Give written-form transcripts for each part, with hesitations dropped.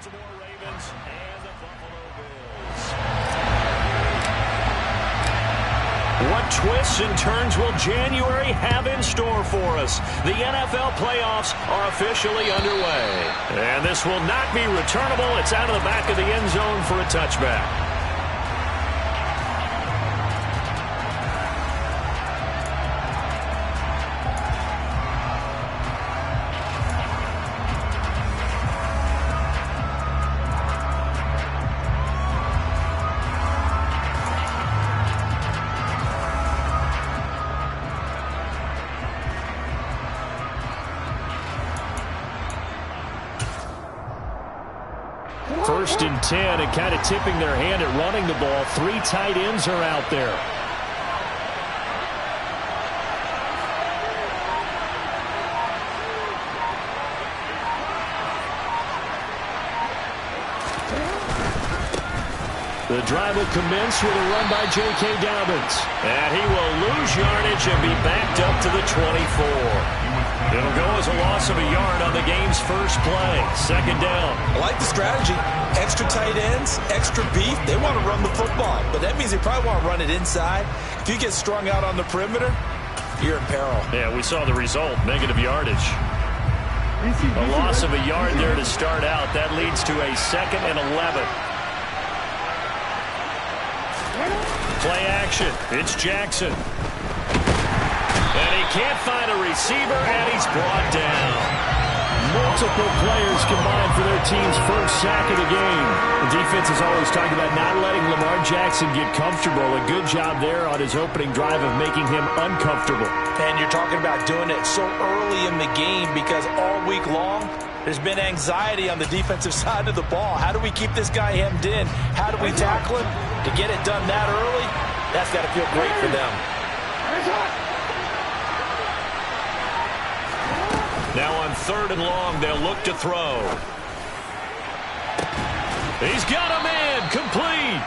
Baltimore Ravens and the Buffalo Bills. What twists and turns will January have in store for us? The NFL playoffs are officially underway. And this will not be returnable. It's out of the back of the end zone for a touchback. First and 10, and kind of tipping their hand at running the ball. 3 tight ends are out there. The drive will commence with a run by J.K. Dobbins. And he will lose yardage and be backed up to the 24. It'll go as a loss of a yard on the game's first play. Second down. I like the strategy. Extra tight ends, extra beef. They want to run the football, but that means they probably want to run it inside. If you get strung out on the perimeter, you're in peril. Yeah, we saw the result, negative yardage. A loss of a yard there to start out. That leads to a 2nd and 11. Play action. It's Jackson. And he can't find a receiver, and he's brought down. Multiple players combined for their team's first sack of the game. The defense is always talking about not letting Lamar Jackson get comfortable. A good job there on his opening drive of making him uncomfortable. And you're talking about doing it so early in the game because all week long, there's been anxiety on the defensive side of the ball. How do we keep this guy hemmed in? How do we tackle him? To get it done that early, that's got to feel great for them. Now on 3rd and long, they'll look to throw. He's got him in, complete.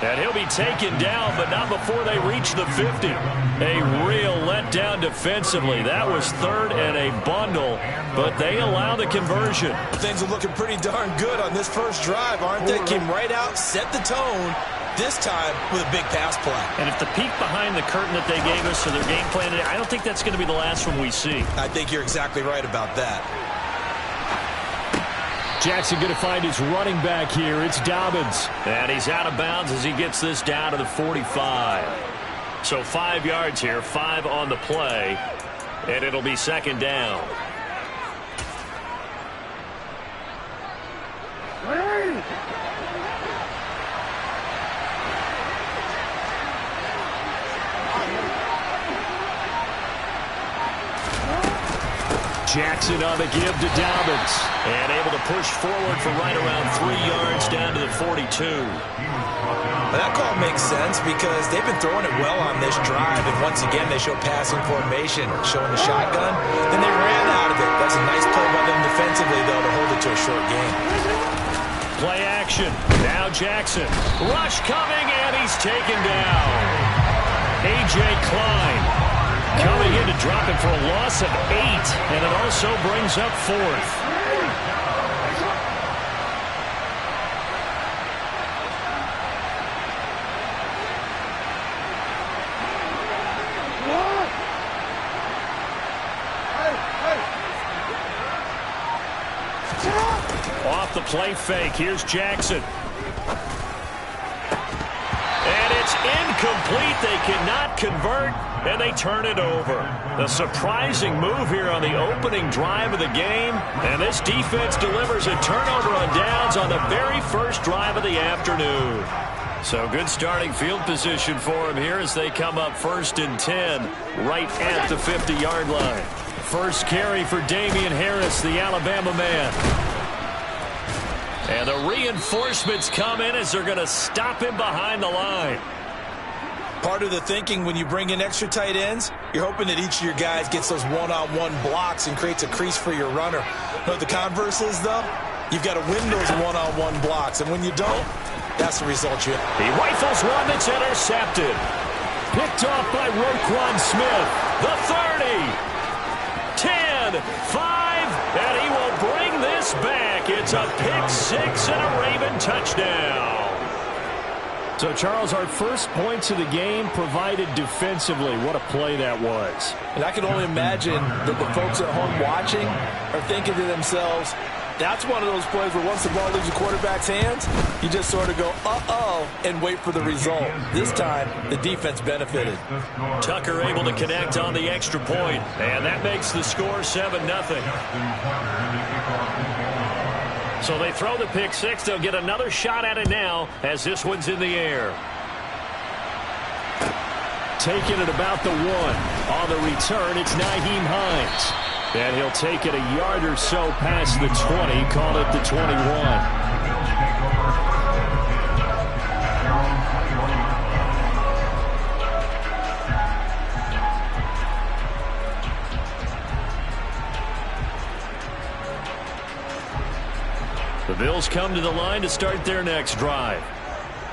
And he'll be taken down, but not before they reach the 50. A real letdown defensively. That was 3rd and a bundle, but they allow the conversion. Things are looking pretty darn good on this first drive, aren't they? Came right out, set the tone, this time with a big pass play. And if the peek behind the curtain that they gave us to their game plan, I don't think that's going to be the last one we see. I think you're exactly right about that. Jackson going to find his running back here. It's Dobbins. And he's out of bounds as he gets this down to the 45. So 5 yards here, 5 on the play, and it'll be 2nd down. Jackson on the give to Dobbins. And able to push forward for right around 3 yards down to the 42. Well, that call makes sense because they've been throwing it well on this drive. And once again, they show passing formation, showing the shotgun. Then they ran out of it. That's a nice play by them defensively, though, to hold it to a short game. Play action. Now Jackson. Rush coming, and he's taken down. A.J. Klein coming in to drop him for a loss of 8, and it also brings up 4th. Off the play fake, here's Jackson. And it's incomplete. They cannot convert, and they turn it over. A surprising move here on the opening drive of the game, and this defense delivers a turnover on downs on the very first drive of the afternoon. So good starting field position for them here as they come up 1st and 10 right at the 50-yard line. First carry for Damian Harris, the Alabama man. And the reinforcements come in as they're going to stop him behind the line. Part of the thinking when you bring in extra tight ends, you're hoping that each of your guys gets those one-on-one blocks and creates a crease for your runner. You know what the converse is, though? You've got to win those one-on-one blocks, and when you don't, that's the result you have. He rifles one that's intercepted. Picked off by Roquan Smith. The 30, 10, 5, and he will bring this this back. It's a pick six and a Raven touchdown. So, Charles, our first points of the game provided defensively. What a play that was. And I can only imagine that the folks at home watching are thinking to themselves, that's one of those plays where once the ball leaves the quarterback's hands, you just sort of go, uh-oh, and wait for the result. This time, the defense benefited. Tucker able to connect on the extra point, and that makes the score 7-0. So they throw the pick six. They'll get another shot at it now as this one's in the air. Taking it about the 1. On the return, it's Nyheim Hines. And he'll take it a yard or so past the 20, call it the 21. The Bills come to the line to start their next drive.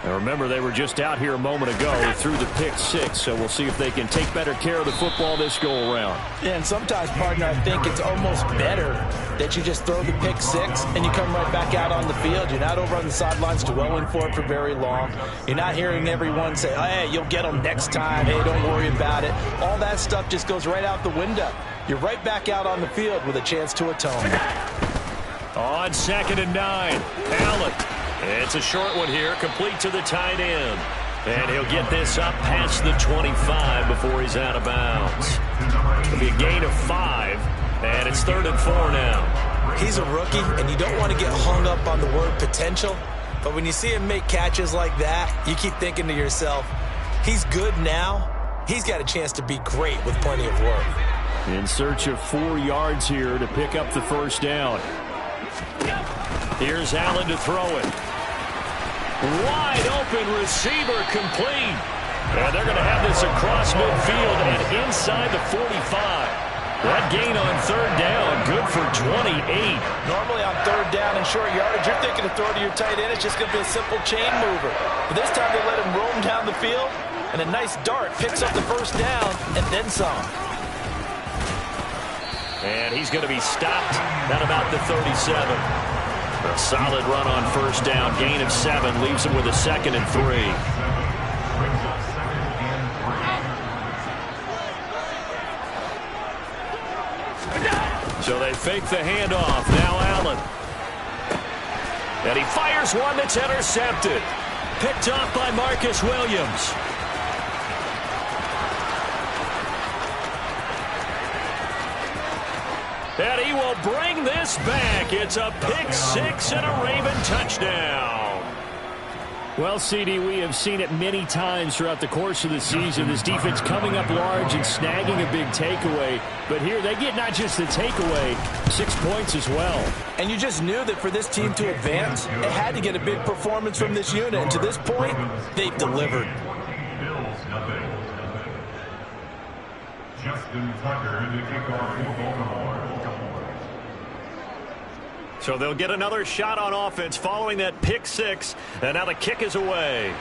And remember, they were just out here a moment ago through the pick six, so we'll see if they can take better care of the football this go-around. Yeah, and sometimes, partner, I think it's almost better that you just throw the pick six and you come right back out on the field. You're not over on the sidelines dwelling for it for very long. You're not hearing everyone say, oh, hey, you'll get them next time. Hey, don't worry about it. All that stuff just goes right out the window. You're right back out on the field with a chance to atone. On 2nd and 9, Allen. It's a short one here, complete to the tight end. And he'll get this up past the 25 before he's out of bounds. It'll be a gain of 5, and it's 3rd and 4 now. He's a rookie, and you don't want to get hung up on the word potential. But when you see him make catches like that, you keep thinking to yourself, he's good now. He's got a chance to be great with plenty of work. In search of 4 yards here to pick up the first down. Here's Allen to throw it. Wide open receiver complete. And they're going to have this across midfield and inside the 45. That gain on 3rd down, good for 28. Normally on 3rd down and short yardage, you're thinking to throw to your tight end. It's just going to be a simple chain mover. But this time they let him roam down the field, and a nice dart picks up the first down and then some. And he's going to be stopped at about the 37. A solid run on 1st down. Gain of 7 leaves him with a 2nd and 3. So they fake the handoff. Now Allen. And he fires one that's intercepted. Picked off by Marcus Williams. And he will bring this back. It's a pick six and a Raven touchdown. Well, CD, we have seen it many times throughout the course of the season. This defense coming up large and snagging a big takeaway. But here they get not just the takeaway, 6 points as well. And you just knew that for this team to advance, it had to get a big performance from this unit. And to this point, they've delivered. Justin Tucker, the kickoff for Baltimore. So they'll get another shot on offense following that pick six. And now the kick is away.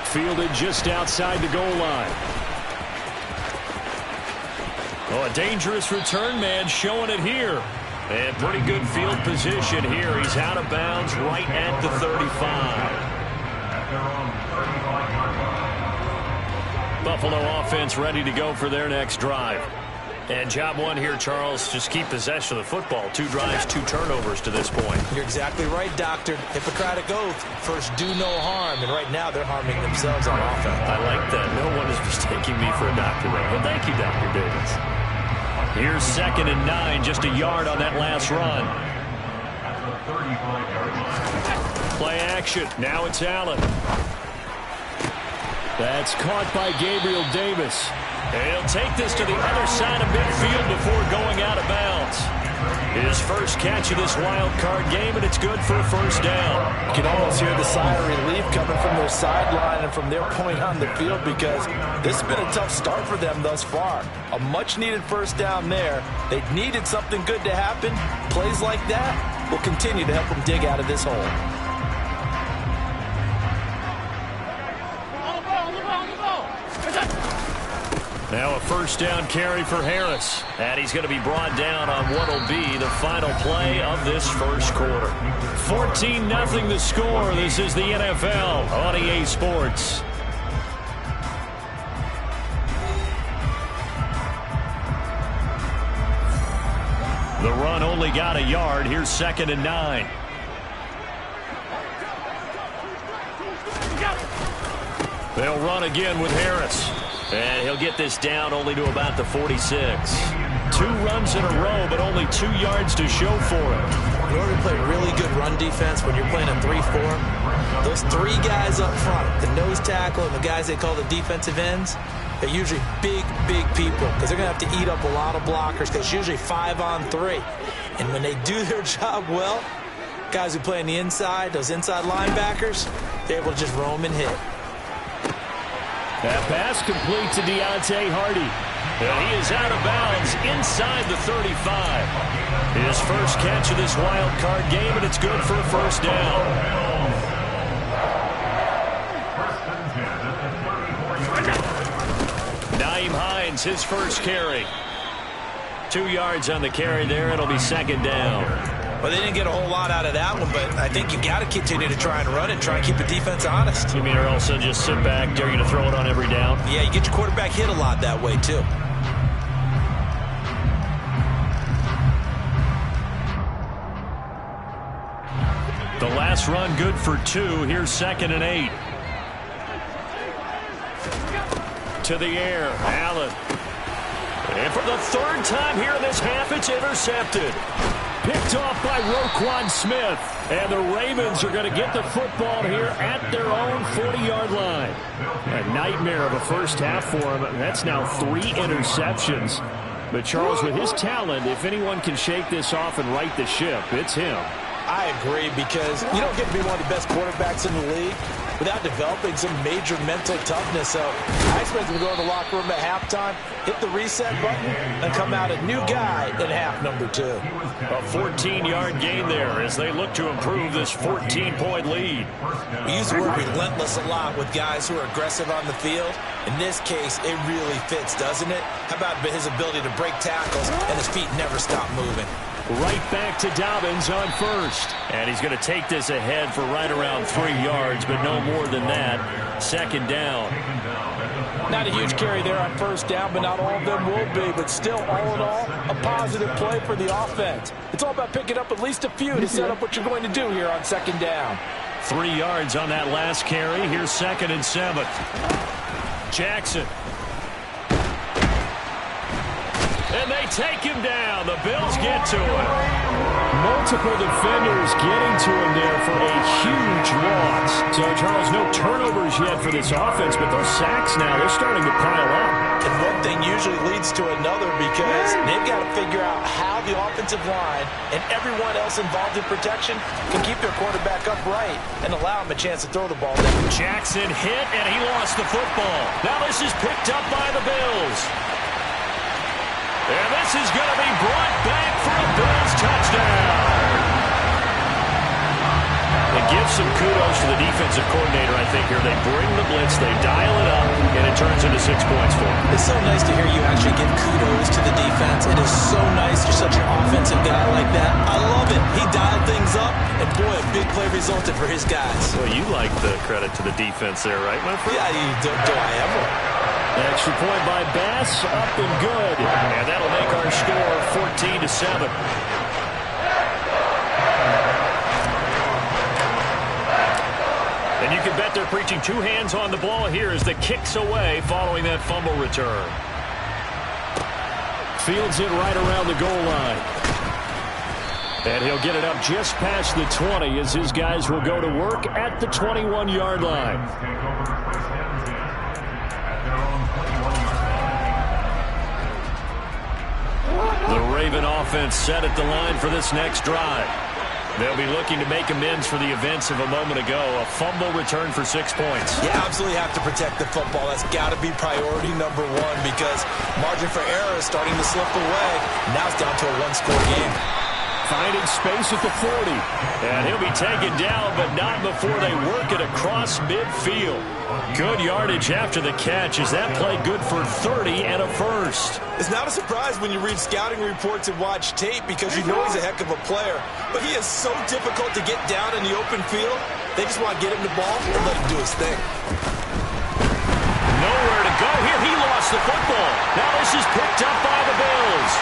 Fielded just outside the goal line. Oh, a dangerous return man showing it here. And pretty good field position here. He's out of bounds right at the 35. Buffalo offense ready to go for their next drive. And job one here, Charles, just keep possession of the football. 2 drives, 2 turnovers to this point. You're exactly right, Doctor. Hippocratic oath. First, do no harm. And right now, they're harming themselves on offense. I like that. No one is mistaking me for a doctor there. Well, thank you, Dr. Davis. Here's 2nd and 9, just a yard on that last run. Play action. Now it's Allen. That's caught by Gabriel Davis. He'll take this to the other side of midfield before going out of bounds. His first catch of this wild card game, and it's good for a first down. You can almost hear the sigh of relief coming from their sideline and from their point on the field because this has been a tough start for them thus far. A much-needed first down there. They needed something good to happen. Plays like that will continue to help them dig out of this hole. Now a first down carry for Harris. And he's going to be brought down on what will be the final play of this first quarter. 14-0 the score. This is the NFL on EA Sports. The run only got a yard. Here's 2nd and 9. They'll run again with Harris. And he'll get this down only to about the 46. 2 runs in a row, but only 2 yards to show for it. In order to play really good run defense when you're playing a 3-4, those 3 guys up front, the nose tackle and the guys they call the defensive ends, they're usually big people because they're going to have to eat up a lot of blockers because it's usually 5-on-3. And when they do their job well, guys who play on the inside, those inside linebackers, they're able to just roam and hit. That pass complete to Deontay Hardy. And he is out of bounds inside the 35. His first catch of this wild card game, and it's good for a first down. Nyheim Hines, his first carry. 2 yards on the carry there. It'll be 2nd down. Well, they didn't get a whole lot out of that one, but I think you got to continue to try and run and try and keep the defense honest. You mean or else they'll just sit back, dare you to throw it on every down? Yeah, you get your quarterback hit a lot that way, too. The last run good for 2. Here's 2nd and 8. To the air, Allen. And for the 3rd time here in this half, it's intercepted. Picked off by Roquan Smith. And the Ravens are going to get the football here at their own 40-yard line. A nightmare of a first half for him. That's now 3 interceptions. But Charles, with his talent, if anyone can shake this off and right the ship, it's him. I agree, because you don't get to be one of the best quarterbacks in the league without developing some major mental toughness. So I expect him to go in the locker room at halftime, hit the reset button, and come out a new guy in half number 2. A 14-yard gain there as they look to improve this 14-point lead. We use the word relentless a lot with guys who are aggressive on the field. In this case, it really fits, doesn't it? How about his ability to break tackles and his feet never stop moving? Right back to Dobbins on first. And he's going to take this ahead for right around 3 yards, but no more than that. 2nd down. Not a huge carry there on first down, but not all of them will be. But still, all in all, a positive play for the offense. It's all about picking up at least a few to set up what you're going to do here on 2nd down. 3 yards on that last carry. Here's 2nd and 7. Jackson. And they take him down. The Bills get to him. Multiple defenders getting to him there for a huge loss. So, Charles, no turnovers yet for this offense, but those sacks now, they're starting to pile up. And one thing usually leads to another, because they've got to figure out how the offensive line and everyone else involved in protection can keep their quarterback upright and allow him a chance to throw the ball down. Jackson hit, and he lost the football. Now this is picked up by the Bills. And this is going to be brought back for a Bills touchdown. And give some kudos to the defensive coordinator, I think, here. They bring the blitz, they dial it up, and it turns into 6 points for them. It's so nice to hear you actually give kudos to the defense. It is so nice you're such an offensive guy like that. I love it. He dialed things up, and boy, a big play resulted for his guys. Well, you like the credit to the defense there, right, my friend? Yeah, do I ever? Extra point by Bass, up and good. And that'll make our score 14-7. And you can bet they're preaching 2 hands on the ball here as the kick's away following that fumble return. Fields it right around the goal line. And he'll get it up just past the 20 as his guys will go to work at the 21-yard line. The Raven offense set at the line for this next drive. They'll be looking to make amends for the events of a moment ago. A fumble return for 6 points. You absolutely have to protect the football. That's got to be priority number 1, because margin for error is starting to slip away. Now it's down to a 1-score game. Finding space at the 40. And he'll be taken down, but not before they work it across midfield. Good yardage after the catch as that play good for 30 and a first. It's not a surprise when you read scouting reports and watch tape because you know he's a heck of a player. But he is so difficult to get down in the open field. They just want to get him the ball and let him do his thing. Nowhere to go here. He lost the football. Now this is picked up by the Bills.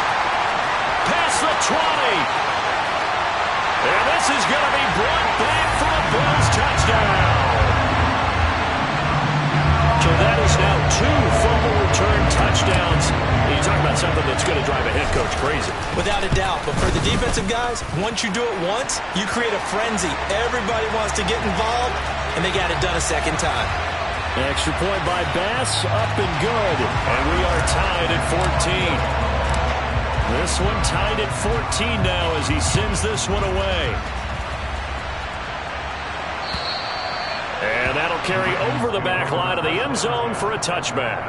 Past the 20. And this is going to be brought back for a Bills touchdown. So that is now 2 fumble return touchdowns. You talk about something that's going to drive a head coach crazy. Without a doubt. But for the defensive guys, once you do it once, you create a frenzy. Everybody wants to get involved, and they got it done a second time. Extra point by Bass, up and good. And we are tied at 14. This one tied at 14 now as he sends this one away. And that'll carry over the back line of the end zone for a touchback.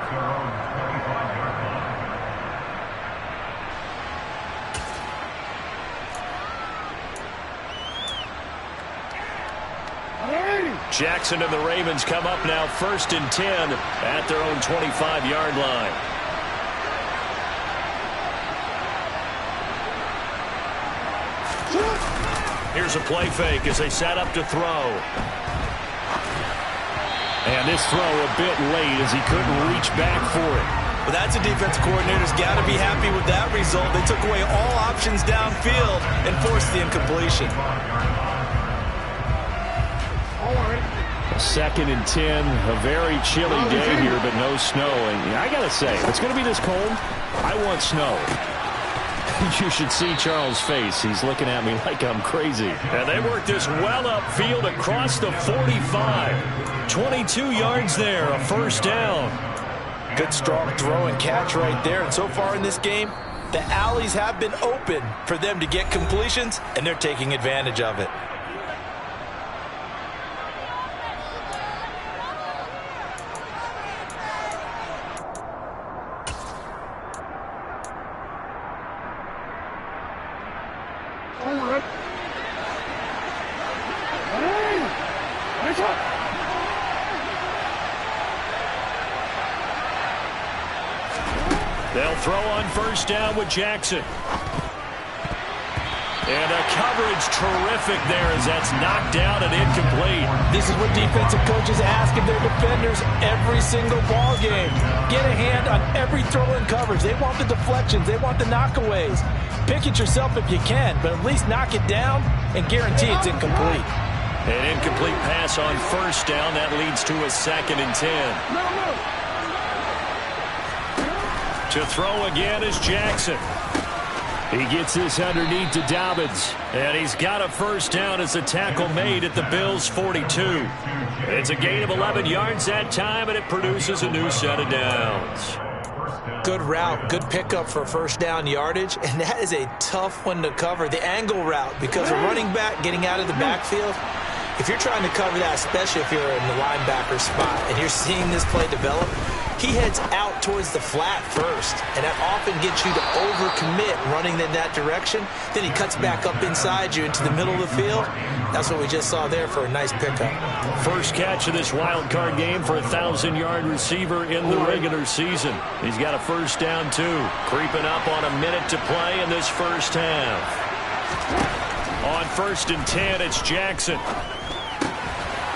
Jackson and the Ravens come up now 1st and 10 at their own 25-yard line. Here's a play fake as they set up to throw. And this throw a bit late as he couldn't reach back for it. But that's a defense coordinator's got to be happy with that result. They took away all options downfield and forced the incompletion. 2nd and 10, a very chilly day here, but no snow. And I got to say, if it's going to be this cold, I want snow. You should see Charles' face. He's looking at me like I'm crazy. And they work this well upfield across the 45. 22 yards there, a first down. Good strong throw and catch right there. And so far in this game, the alleys have been open for them to get completions, and they're taking advantage of it. They'll throw on first down with Jackson. And a coverage terrific there as that's knocked down and incomplete. This is what defensive coaches ask of their defenders every single ball game. Get a hand on every throw in coverage. They want the deflections. They want the knockaways. Pick it yourself if you can, but at least knock it down and guarantee it's incomplete. An incomplete pass on first down. That leads to a 2nd and 10. To throw again is Jackson. He gets this underneath to Dobbins. And he's got a first down as the tackle made at the Bills' 42. It's a gain of 11 yards that time, and it produces a new set of downs. Good route, good pickup for first down yardage, and that is a tough one to cover. The angle route, because a running back getting out of the backfield, if you're trying to cover that, especially if you're in the linebacker spot, and you're seeing this play develop, he heads out towards the flat first, and that often gets you to overcommit running in that direction. Then he cuts back up inside you into the middle of the field. That's what we just saw there for a nice pickup. First catch of this wild card game for a 1,000-yard receiver in the regular season. He's got a first down, too. Creeping up on a minute to play in this first half. On 1st and 10, it's Jackson.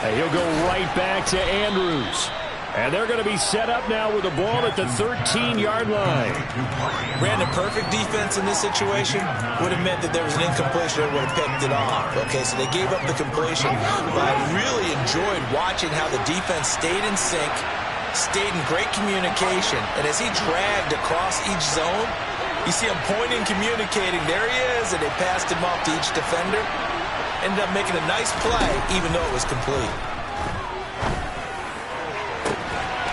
And he'll go right back to Andrews. And they're going to be set up now with the ball at the 13-yard line. Ran a perfect defense in this situation. Would have meant that there was an incompletion and would have picked it off. Okay, so they gave up the completion. But I really enjoyed watching how the defense stayed in sync, stayed in great communication. And as he dragged across each zone, you see him pointing, communicating. There he is, and they passed him off to each defender. Ended up making a nice play, even though it was complete.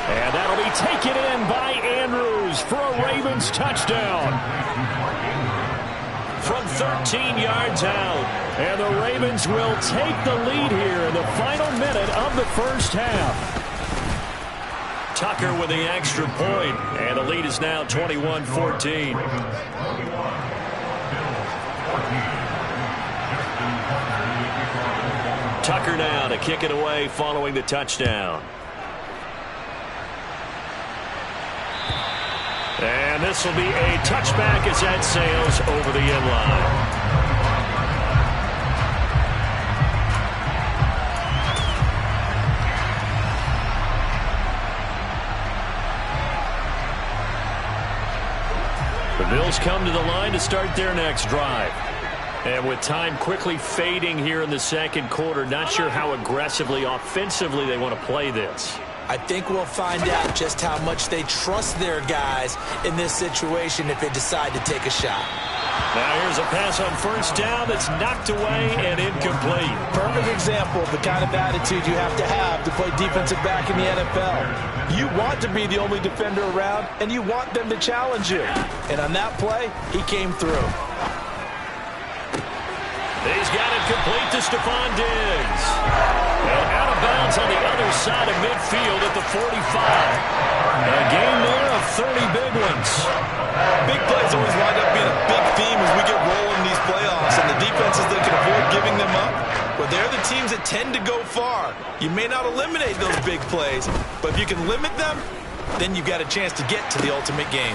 And that'll be taken in by Andrews for a Ravens touchdown. From 13 yards out. And the Ravens will take the lead here in the final minute of the first half. Tucker with the extra point, and the lead is now 21-14. Tucker now to kick it away following the touchdown. And this will be a touchback as that sails over the end line. The Bills come to the line to start their next drive. And with time quickly fading here in the second quarter, not sure how aggressively, offensively they want to play this. I think we'll find out just how much they trust their guys in this situation if they decide to take a shot. Now here's a pass on first down that's knocked away and incomplete. Perfect example of the kind of attitude you have to play defensive back in the NFL. You want to be the only defender around, and you want them to challenge you. And on that play, he came through. He's got it complete to Stephon Diggs. And out of bounds on the other side of midfield at the 45. A game there of 30 big ones. Big plays always wind up being a big theme as we get rolling in these playoffs. And the defenses that can avoid giving them up, well, they're the teams that tend to go far. You may not eliminate those big plays, but if you can limit them, then you've got a chance to get to the ultimate game.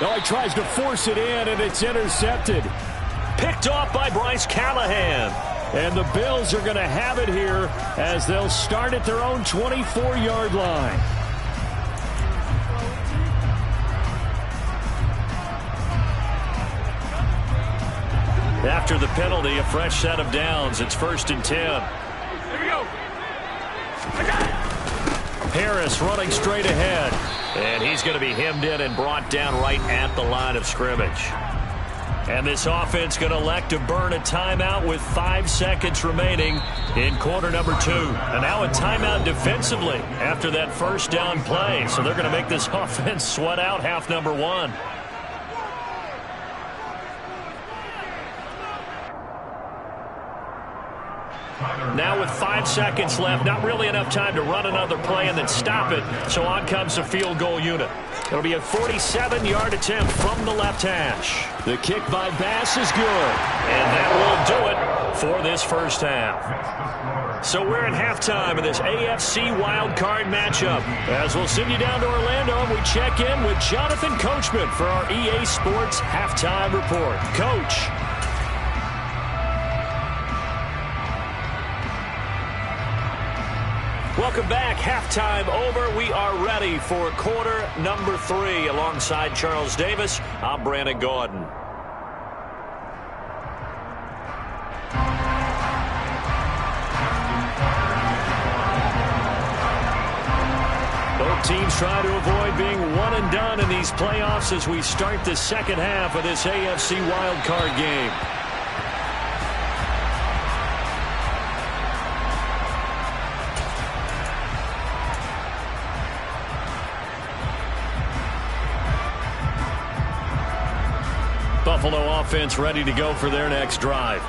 Oh, he tries to force it in, and it's intercepted. Picked off by Bryce Callahan. And the Bills are going to have it here as they'll start at their own 24-yard line. After the penalty, a fresh set of downs. It's 1st and 10. Here we go. Harris running straight ahead. And he's going to be hemmed in and brought down right at the line of scrimmage. And this offense going to elect to burn a timeout with 5 seconds remaining in quarter number 2. And now a timeout defensively after that first down play. So they're going to make this offense sweat out half number 1. Now with 5 seconds left, not really enough time to run another play and then stop it. So on comes the field goal unit. It'll be a 47-yard attempt from the left hash. The kick by Bass is good. And that will do it for this first half. So we're at halftime of this AFC wildcard matchup. As we'll send you down to Orlando, and we check in with Jonathan Coachman for our EA Sports Halftime Report. Coach. Welcome back. Halftime over. We are ready for quarter number 3. Alongside Charles Davis, I'm Brandon Gaudin. Both teams try to avoid being one and done in these playoffs as we start the second half of this AFC wildcard game. Buffalo offense ready to go for their next drive.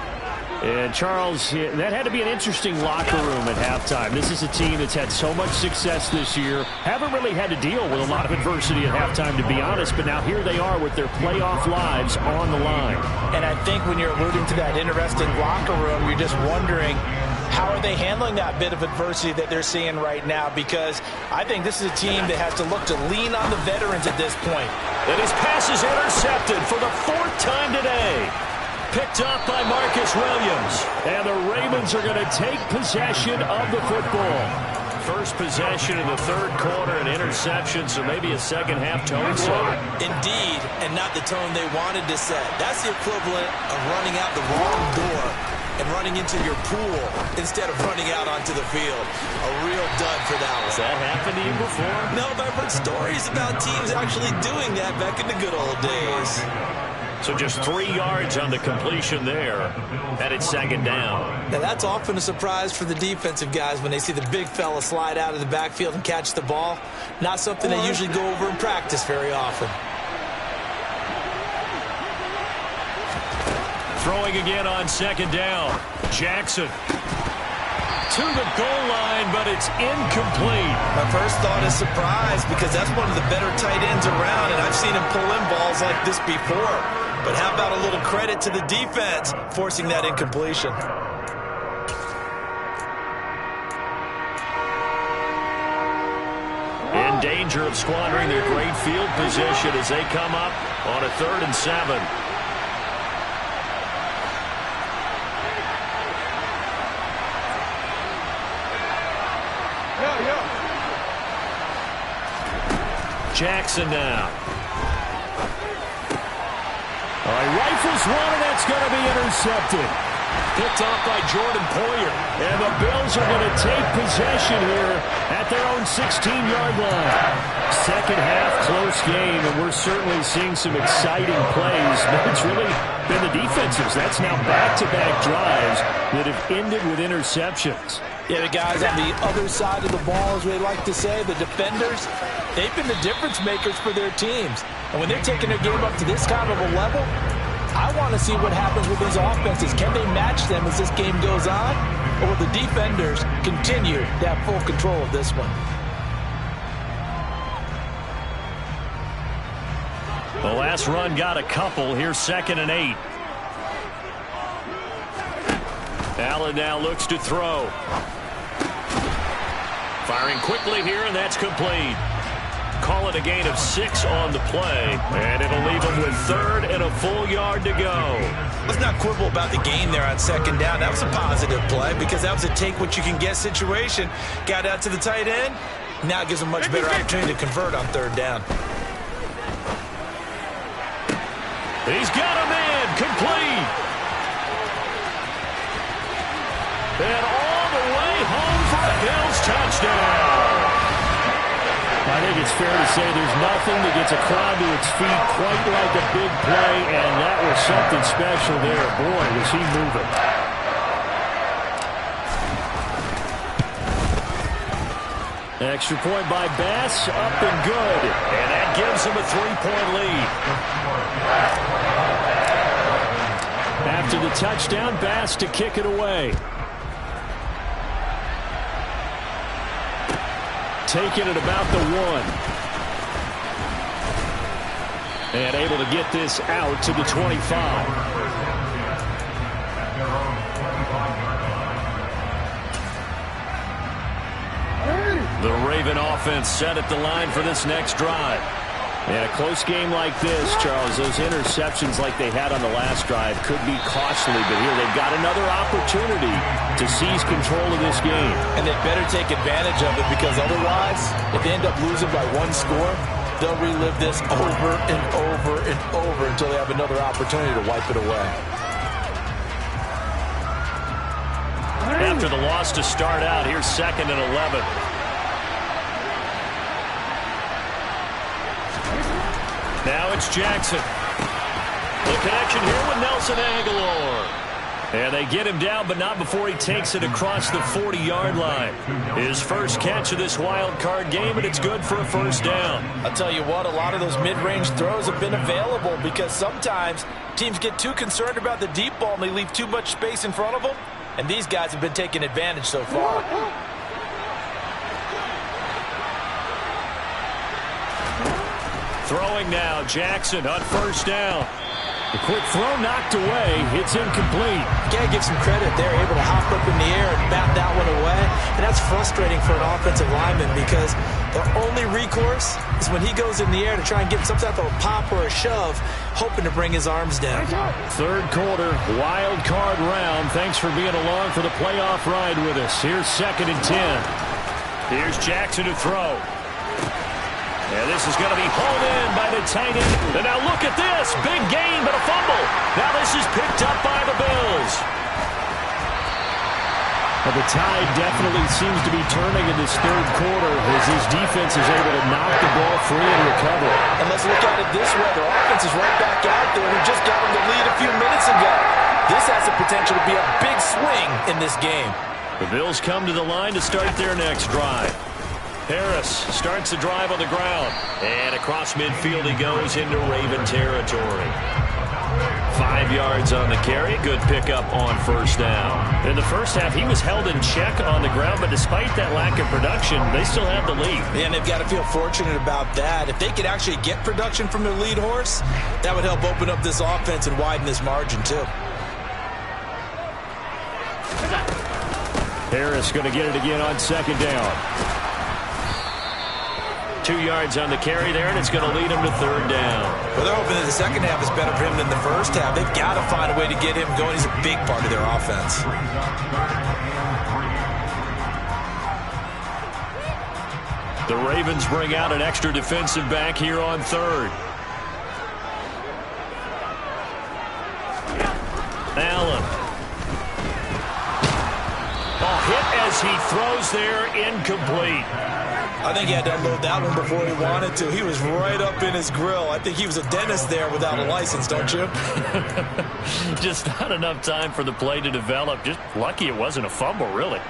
And Charles, that had to be an interesting locker room at halftime. This is a team that's had so much success this year. Haven't really had to deal with a lot of adversity at halftime, to be honest. But now here they are with their playoff lives on the line. And I think when you're alluding to that interesting locker room, you're just wondering, how are they handling that bit of adversity that they're seeing right now? Because I think this is a team that has to look to lean on the veterans at this point. And his pass is intercepted for the 4th time today. Picked up by Marcus Williams. And the Ravens are going to take possession of the football. First possession in the third quarter, an interception, so maybe a second half tone setter. Indeed, and not the tone they wanted to set. That's the equivalent of running out the wrong door and running into your pool instead of running out onto the field. A real dud for that one. Has that happened to you before? No, but I've heard stories about teams actually doing that back in the good old days. So just 3 yards on the completion there. Headed second down. Now that's often a surprise for the defensive guys when they see the big fella slide out of the backfield and catch the ball. Not something they usually go over in practice very often. Throwing again on second down. Jackson to the goal line, but it's incomplete. My first thought is surprise because that's one of the better tight ends around, and I've seen him pull in balls like this before. But how about a little credit to the defense forcing that incompletion? in danger of squandering their great field position as they come up on a 3rd and 7. Jackson now. All right, rifles one, and that's going to be intercepted. Picked off by Jordan Poyer. And the Bills are going to take possession here at their own 16-yard line. Second half, close game, and we're certainly seeing some exciting plays, but it's really been the defensives. That's now back-to-back drives that have ended with interceptions. Yeah, the guys on the other side of the ball, as we like to say, the defenders, they've been the difference makers for their teams. And when they're taking their game up to this kind of a level, I want to see what happens with these offenses. Can they match them as this game goes on? Or will the defenders continue to have full control of this one? The last run got a couple. Here's 2nd and 8. Allen now looks to throw. Firing quickly here, and that's complete. Call it a gain of 6 on the play, and it'll leave them with 3rd and a full yard to go. Let's not quibble about the gain there on 2nd down. That was a positive play because that was a take-what-you-can-get situation. Got out to the tight end. Now it gives them much better opportunity to convert on 3rd down. He's got a man complete. And all the way home for a Bills touchdown. I think it's fair to say there's nothing that gets a crowd to its feet quite like a big play, and that was something special there. Boy, was he moving. Extra point by Bass, up and good. And that gives him a 3-point lead. After the touchdown, Bass to kick it away. Taking it about the 1. And able to get this out to the 25. The Raven offense set at the line for this next drive. In a close game like this, Charles, those interceptions like they had on the last drive could be costly, but here they've got another opportunity to seize control of this game. And they better take advantage of it because otherwise, if they end up losing by 1 score, they'll relive this over and over and over until they have another opportunity to wipe it away. After the loss to start out, here's 2nd and 11. Now it's Jackson. The connection here with Nelson Agholor. And they get him down, but not before he takes it across the 40-yard line. His first catch of this wild card game, and it's good for a 1st down. I'll tell you what, a lot of those mid-range throws have been available because sometimes teams get too concerned about the deep ball and they leave too much space in front of them. And these guys have been taking advantage so far. Throwing now, Jackson on 1st down. The quick throw knocked away. It's incomplete. Gotta give some credit. They're able to hop up in the air and bat that one away. And that's frustrating for an offensive lineman because their only recourse is when he goes in the air to try and get some type of a pop or a shove, hoping to bring his arms down. 3rd quarter, wild card round. Thanks for being along for the playoff ride with us. Here's 2nd and 10. Here's Jackson to throw. And this is going to be hauled in by the tight end. And now look at this. Big gain, but a fumble. Now this is picked up by the Bills. Well, the tide definitely seems to be turning in this 3rd quarter as his defense is able to knock the ball free and recover. And let's look at it this way. Their offense is right back out there. We just got them the lead a few minutes ago. This has the potential to be a big swing in this game. The Bills come to the line to start their next drive. Harris starts the drive on the ground. And across midfield he goes into Raven territory. 5 yards on the carry. Good pickup on 1st down. In the first half, he was held in check on the ground, but despite that lack of production, they still have the lead. And they've got to feel fortunate about that. If they could actually get production from their lead horse, that would help open up this offense and widen this margin too. Harris going to get it again on 2nd down. 2 yards on the carry there, and it's going to lead him to 3rd down. Well, they're hoping that the second half is better for him than the first half. They've got to find a way to get him going. He's a big part of their offense. The Ravens bring out an extra defensive back here on 3rd. Allen. Hit as he throws there, incomplete. I think he had to unload that one before he wanted to. He was right up in his grill. I think he was a dentist there without a license, don't you? Just not enough time for the play to develop. Just lucky it wasn't a fumble, really.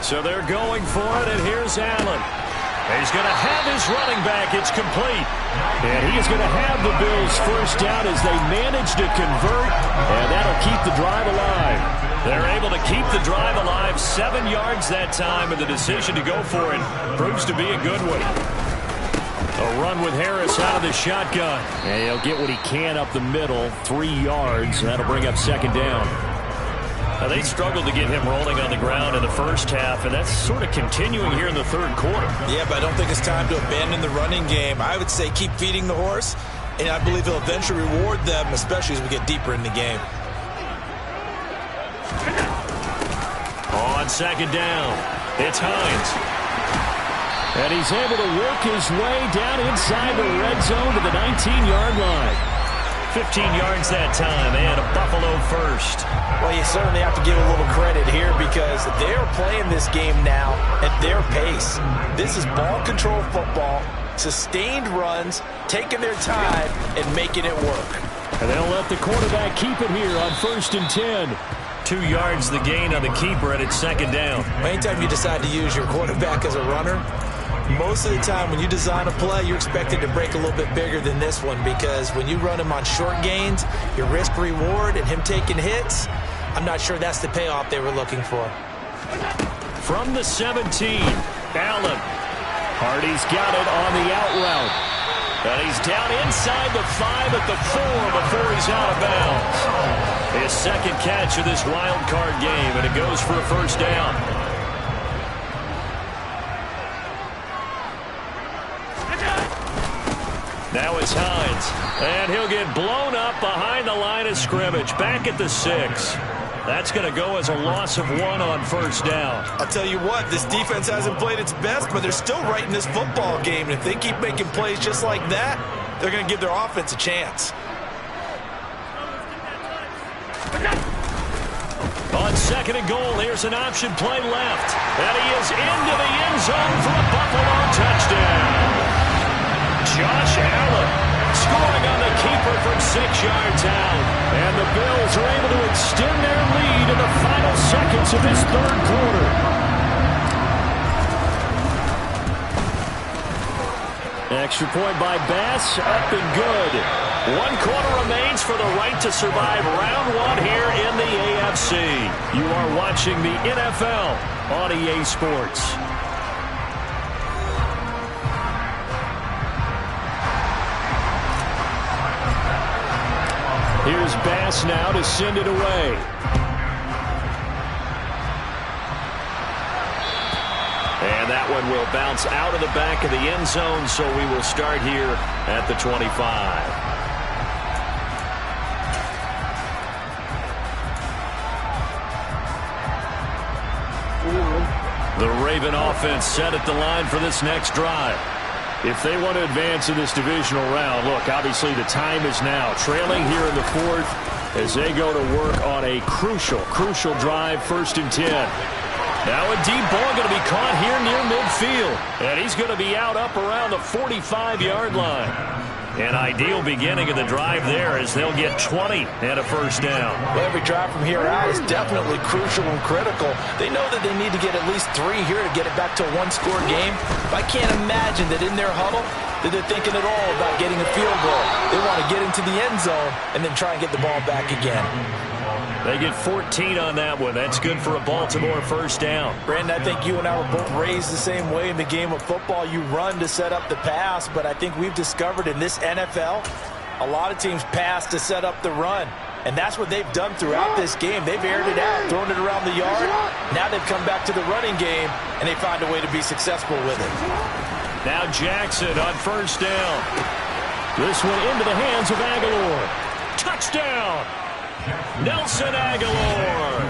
So they're going for it, and here's Allen. He's going to have his running back. It's complete. And he is going to have the Bills first down as they manage to convert, and that'll keep the drive alive. They're able to keep the drive alive, 7 yards that time, and the decision to go for it proves to be a good one. A run with Harris out of the shotgun. And he'll get what he can up the middle, 3 yards. That'll bring up 2nd down. Now, they struggled to get him rolling on the ground in the first half, and that's sort of continuing here in the 3rd quarter. Yeah, but I don't think it's time to abandon the running game. I would say keep feeding the horse, and I believe he'll eventually reward them, especially as we get deeper in the game. On 2nd down, it's Hines. And he's able to work his way down inside the red zone to the 19-yard line. 15 yards that time, and a Buffalo first. Well, you certainly have to give a little credit here because they're playing this game now at their pace. This is ball control football, sustained runs, taking their time, and making it work. And they'll let the quarterback keep it here on 1st and 10. 2 yards the gain on the keeper, and it's 2nd down. Anytime you decide to use your quarterback as a runner, most of the time when you design a play, you're expected to break a little bit bigger than this one because when you run him on short gains, your risk-reward and him taking hits, I'm not sure that's the payoff they were looking for. From the 17, Allen. Hardy's got it on the out route. And he's down inside the 5 at the 4 before he's out of bounds. His 2nd catch of this wild card game, and it goes for a 1st down. Now it's Hines, and he'll get blown up behind the line of scrimmage, back at the 6. That's going to go as a loss of 1 on 1st down. I'll tell you what, this defense hasn't played its best, but they're still right in this football game. And if they keep making plays just like that, they're going to give their offense a chance. On 2nd and goal, here's an option play left. And he is into the end zone for a Buffalo touchdown. Josh Allen scoring on the keeper from 6 yards out. And the Bills are able to extend their lead in the final seconds of this 3rd quarter. Extra point by Bass, up and good. 1 quarter remains for the right to survive round 1 here in the AFC. You are watching the NFL on EA Sports. Here's Bass now to send it away. And that one will bounce out of the back of the end zone, so we will start here at the 25. The Raven offense set at the line for this next drive. If they want to advance in this divisional round, look, obviously the time is now. Trailing here in the 4th as they go to work on a crucial drive, 1st and 10. Now a deep ball going to be caught here near midfield. And he's going to be out up around the 45-yard line. An ideal beginning of the drive there as they'll get 20 and a 1st down. Well, every drive from here out is definitely crucial and critical. They know that they need to get at least 3 here to get it back to a 1-score game. But I can't imagine that in their huddle, that they're thinking at all about getting a field goal. They want to get into the end zone and then try and get the ball back again. They get 14 on that one. That's good for a Baltimore first down. Brandon, I think you and I were both raised the same way in the game of football. You run to set up the pass, but I think we've discovered in this NFL, a lot of teams pass to set up the run. And that's what they've done throughout this game. They've aired it out, thrown it around the yard. Now they've come back to the running game, and they find a way to be successful with it. Now Jackson on first down. This one into the hands of Aguilar. Touchdown! Nelson Aguilar,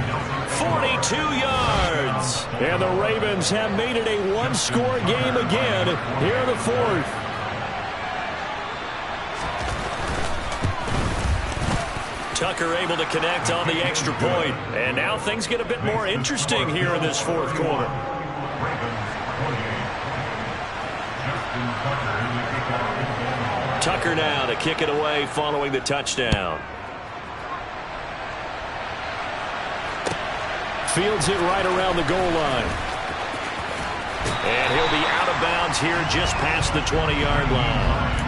42 yards. And the Ravens have made it a one-score game again here in the fourth. Tucker able to connect on the extra point. And now things get a bit more interesting here in this fourth quarter. Tucker now to kick it away following the touchdown. Fields it right around the goal line. And he'll be out of bounds here just past the 20-yard line.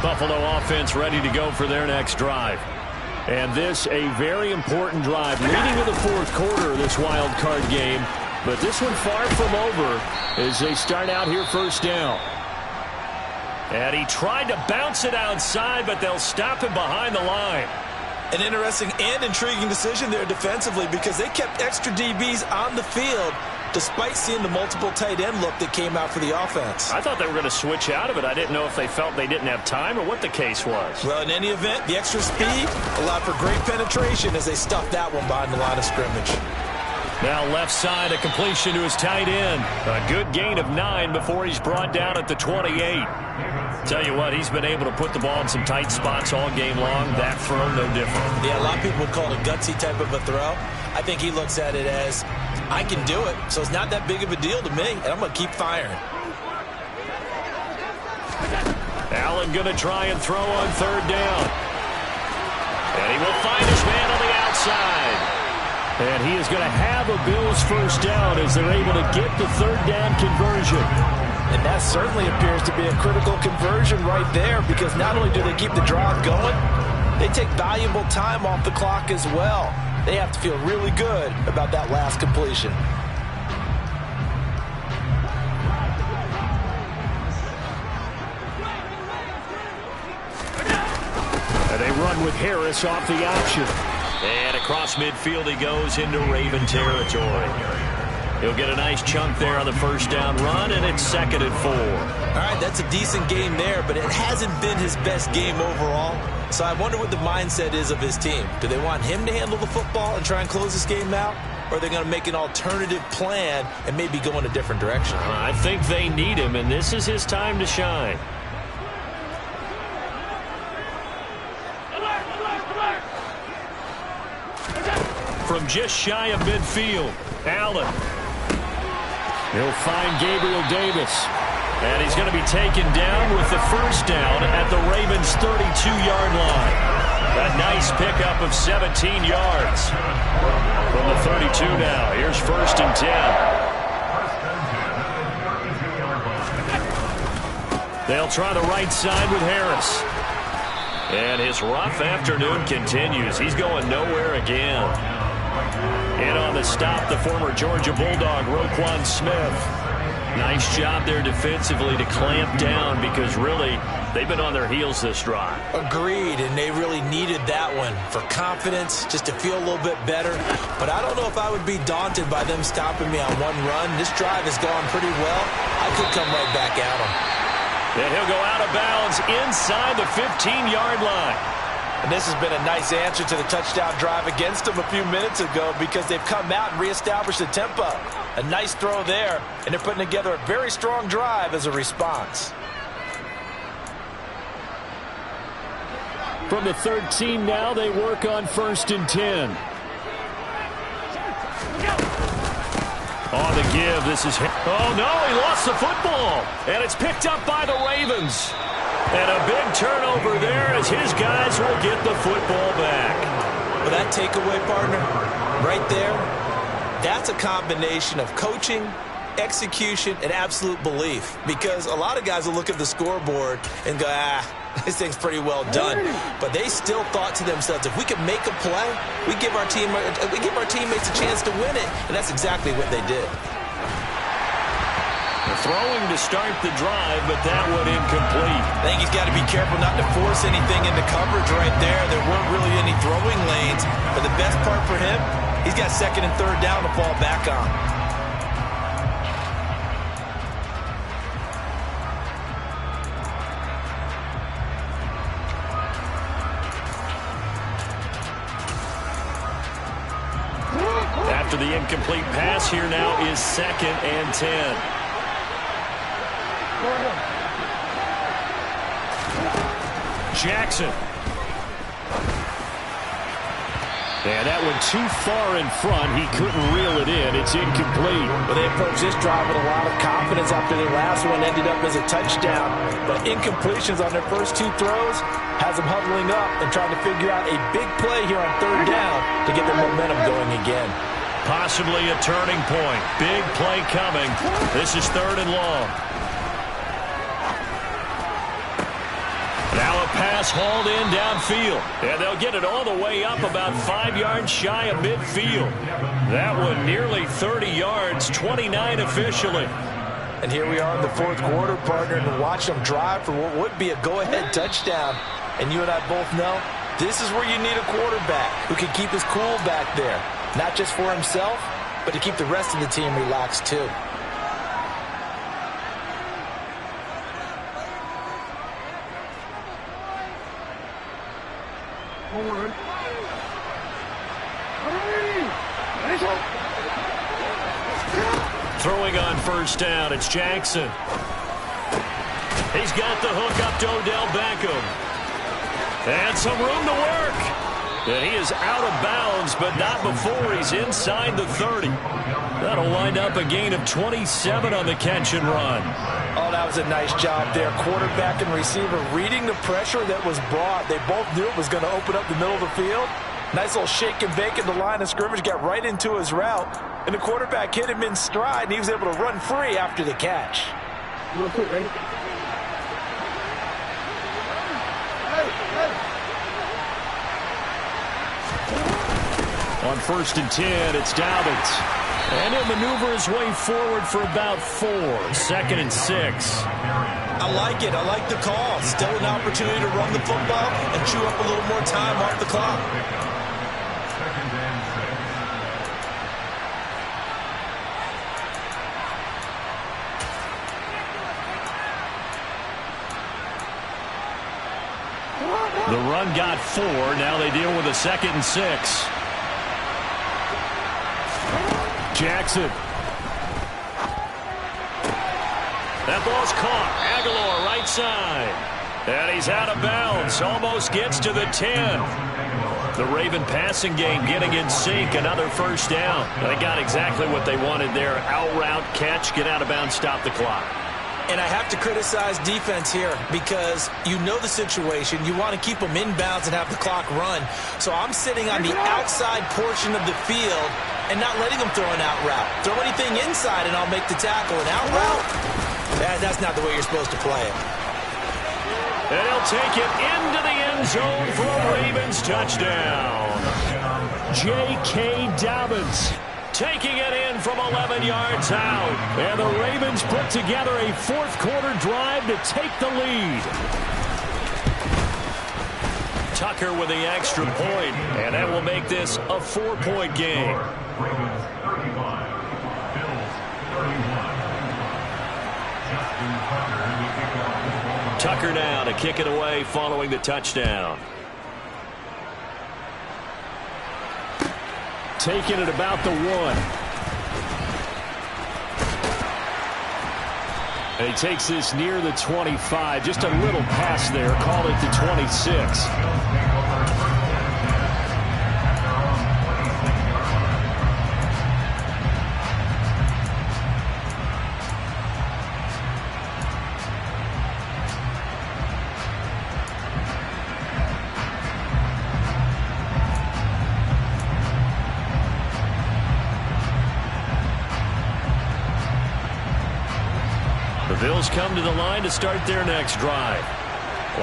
Buffalo offense ready to go for their next drive. And this a very important drive leading to the fourth quarter of this wild card game. But this one far from over as they start out here first down. And he tried to bounce it outside, but they'll stop him behind the line. An interesting and intriguing decision there defensively because they kept extra DBs on the field despite seeing the multiple tight end look that came out for the offense. I thought they were going to switch out of it. I didn't know if they felt they didn't have time or what the case was. Well, in any event, the extra speed allowed for great penetration as they stuffed that one behind the line of scrimmage. Now left side, a completion to his tight end. A good gain of 9 before he's brought down at the 28. Tell you what, he's been able to put the ball in some tight spots all game long. That throw, no different. Yeah, a lot of people would call it a gutsy type of a throw. I think he looks at it as, I can do it, so it's not that big of a deal to me, and I'm going to keep firing. Allen going to try and throw on third down. And he will find his man on the outside. And he is going to have a Bills first down as they're able to get the third down conversion. And that certainly appears to be a critical conversion right there because not only do they keep the drive going, they take valuable time off the clock as well. They have to feel really good about that last completion. And they run with Harris off the option. And across midfield he goes into Raven territory. He'll get a nice chunk there on the first down run, and it's 2nd and 4. All right, that's a decent game there, but it hasn't been his best game overall. So I wonder what the mindset is of his team. Do they want him to handle the football and try and close this game out? Or are they going to make an alternative plan and maybe go in a different direction? I think they need him, and this is his time to shine. From just shy of midfield, Allen. He'll find Gabriel Davis. And he's going to be taken down with the first down at the Ravens' 32-yard line. A nice pickup of 17 yards. From the 32 now, here's 1st and 10. They'll try the right side with Harris. And his rough afternoon continues. He's going nowhere again. And on the stop, the former Georgia Bulldog, Roquan Smith. Nice job there defensively to clamp down because really they've been on their heels this drive. Agreed, and they really needed that one for confidence, just to feel a little bit better. But I don't know if I would be daunted by them stopping me on one run. This drive has gone pretty well. I could come right back at them. And he'll go out of bounds inside the 15-yard line. And this has been a nice answer to the touchdown drive against them a few minutes ago because they've come out and reestablished the tempo. A nice throw there, and they're putting together a very strong drive as a response. From the 13 now, they work on 1st and 10. On the give, this is... Oh, no, he lost the football. And it's picked up by the Ravens. And a big turnover there as his guys will get the football back. Well, that takeaway, partner, right there, that's a combination of coaching, execution, and absolute belief. Because a lot of guys will look at the scoreboard and go, this thing's pretty well done. But they still thought to themselves, if we could make a play, we give our teammates a chance to win it. And that's exactly what they did. Throwing to start the drive, but that one incomplete. I think he's got to be careful not to force anything into coverage right there. There weren't really any throwing lanes. But the best part for him, he's got second and third down to fall back on. After the incomplete pass, here now is 2nd and 10. Jackson. And that one too far in front. He couldn't reel it in. It's incomplete. Well, they approached this drive with a lot of confidence after their last one ended up as a touchdown. But incompletions on their first 2 throws has them huddling up and trying to figure out a big play here on third down to get their momentum going again. Possibly a turning point. Big play coming. This is 3rd and long. Now a pass hauled in downfield. And they'll get it all the way up about 5 yards shy of midfield. That one nearly 30 yards, 29 officially. And here we are in the 4th quarter, partner, and watch them drive for what would be a go-ahead touchdown. And you and I both know this is where you need a quarterback who can keep his cool back there. Not just for himself, but to keep the rest of the team relaxed too. Throwing on first down, it's Jackson. He's got the hook up to Odell Beckham. And some room to work. And he is out of bounds, but not before he's inside the 30. That'll wind up a gain of 27 on the catch and run. Oh, that was a nice job there. Quarterback and receiver reading the pressure that was brought. They both knew it was going to open up the middle of the field. Nice little shake and bake at the line of scrimmage, got right into his route. And the quarterback hit him in stride, and he was able to run free after the catch. On 1st and 10, it's Dobbins. And he'll maneuver his way forward for about 4. 2nd and 6. I like it. I like the call. Still an opportunity to run the football and chew up a little more time off the clock. The run got 4. Now they deal with a 2nd and 6. Jackson. That ball's caught. Aguilar right side. And he's out of bounds. Almost gets to the 10. The Raven passing game getting in sync. Another first down. They got exactly what they wanted there. Out route, catch, get out of bounds, stop the clock. And I have to criticize defense here because you know the situation. You want to keep them inbounds and have the clock run. So I'm sitting on the outside portion of the field and not letting them throw an out route. Throw anything inside and I'll make the tackle. An out route, that's not the way you're supposed to play it. And he'll take it into the end zone for a Ravens touchdown. J.K. Dobbins taking it in from 11 yards out. And the Ravens put together a 4th quarter drive to take the lead. Tucker with the extra point, and that will make this a 4-point game. Ravens 35, Bills 31. Tucker now to kick it away following the touchdown. Taking it about the 1. And he takes this near the 25. Just a little pass there. Call it the 26. Bills come to the line to start their next drive.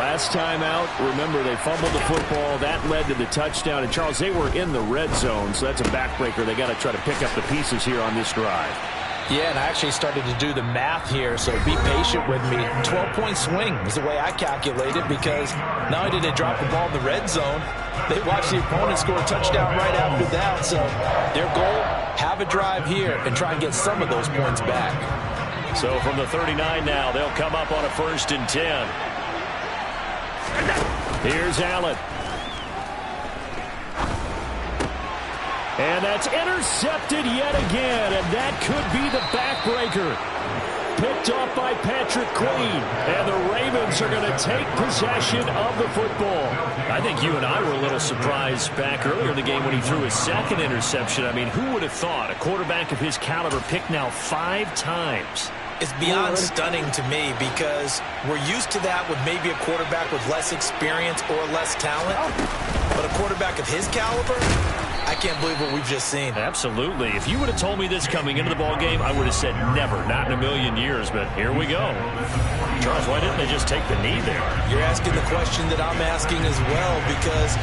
Last time out, remember, they fumbled the football. That led to the touchdown. And, Charles, they were in the red zone, so that's a backbreaker. They got to try to pick up the pieces here on this drive. Yeah, and I actually started to do the math here, so be patient with me. 12-point swing is the way I calculate it, because not only did they drop the ball in the red zone, they watched the opponent score a touchdown right after that. So their goal, have a drive here and try and get some of those points back. So from the 39 now, they'll come up on a 1st and 10. Here's Allen. And that's intercepted yet again, and that could be the backbreaker. Picked off by Patrick Queen, and the Ravens are going to take possession of the football. I think you and I were a little surprised back earlier in the game when he threw his 2nd interception. I mean, who would have thought a quarterback of his caliber picked now 5 times? It's beyond stunning to me, because we're used to that with maybe a quarterback with less experience or less talent. But a quarterback of his caliber, I can't believe what we've just seen. Absolutely. If you would have told me this coming into the ball game, I would have said never, not in a million years. But here we go. Charles, why didn't they just take the knee there? You're asking the question that I'm asking as well, because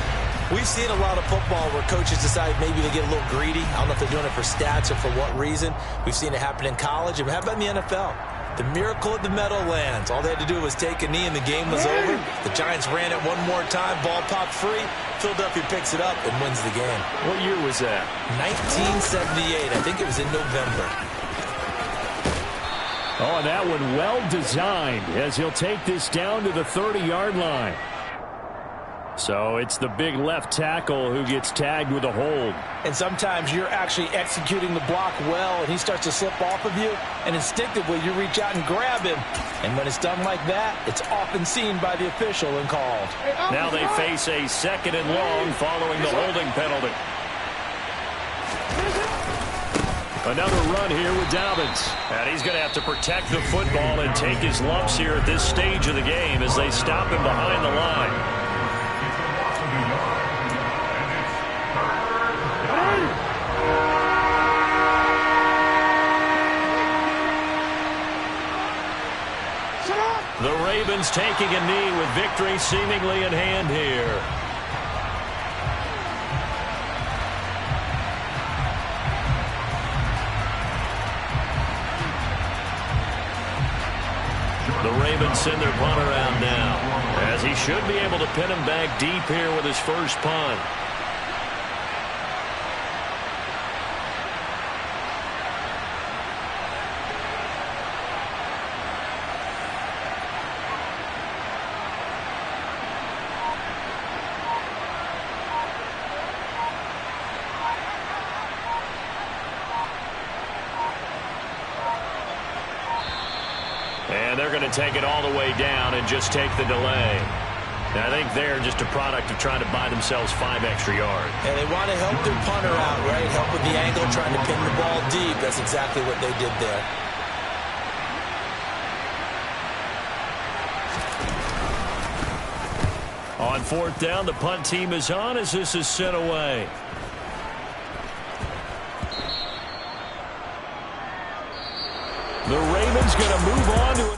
we've seen a lot of football where coaches decide maybe they get a little greedy. I don't know if they're doing it for stats or for what reason. We've seen it happen in college. And how about in the NFL? The miracle of the Meadowlands. All they had to do was take a knee and the game was over. The Giants ran it one more time. Ball popped free. Philadelphia picks it up and wins the game. What year was that? 1978. I think it was in November. Oh, and that one well designed as he'll take this down to the 30-yard line. So it's the big left tackle who gets tagged with a hold. And sometimes you're actually executing the block well, and he starts to slip off of you, and instinctively you reach out and grab him. And when it's done like that, it's often seen by the official and called. Now they face a 2nd and long following the holding penalty. Another run here with Dobbins. And he's going to have to protect the football and take his lumps here at this stage of the game as they stop him behind the line. The Ravens taking a knee with victory seemingly in hand here. The Ravens send their punt around now, as he should be able to pin him back deep here with his first punt. And they're going to take it all the way down and just take the delay. And I think they're just a product of trying to buy themselves 5 extra yards. And they want to help their punter out, right? Help with the angle, trying to pin the ball deep. That's exactly what they did there. On 4th down, the punt team is on as this is sent away. The Ravens going to move on to